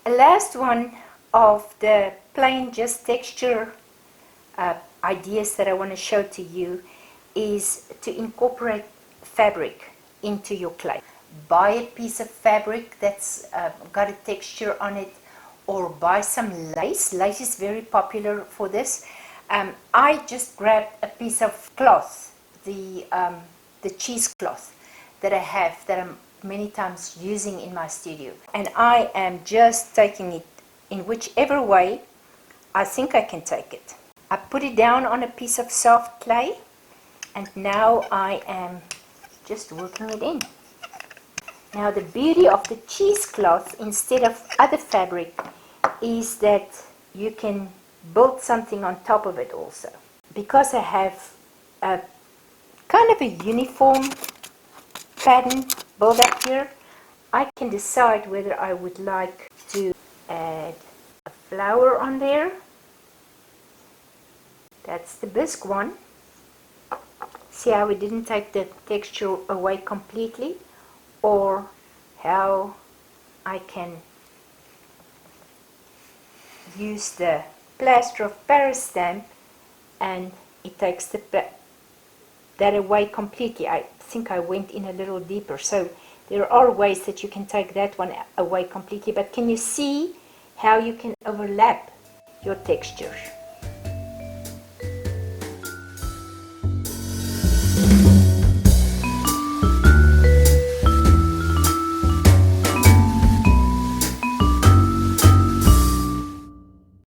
last one of the plain just texture ideas that I want to show to you is to incorporate fabric into your clay. Buy a piece of fabric that's got a texture on it, or buy some lace. Lace is very popular for this. I just grabbed a piece of cloth, the cheesecloth that I have, that I'm many times using in my studio, and I am just taking it in whichever way I think I can take it. I put it down on a piece of soft clay, and now I am just working it in. Now the beauty of the cheesecloth instead of other fabric is that you can build something on top of it also. Because I have a kind of a uniform pattern built up here, I can decide whether I would like to add a flower on there. That's the bisque one. See how we didn't take the texture away completely? Or how I can use the plaster of Paris stamp and it takes that away completely. I think I went in a little deeper, so there are ways that you can take that one away completely, but can you see how you can overlap your textures?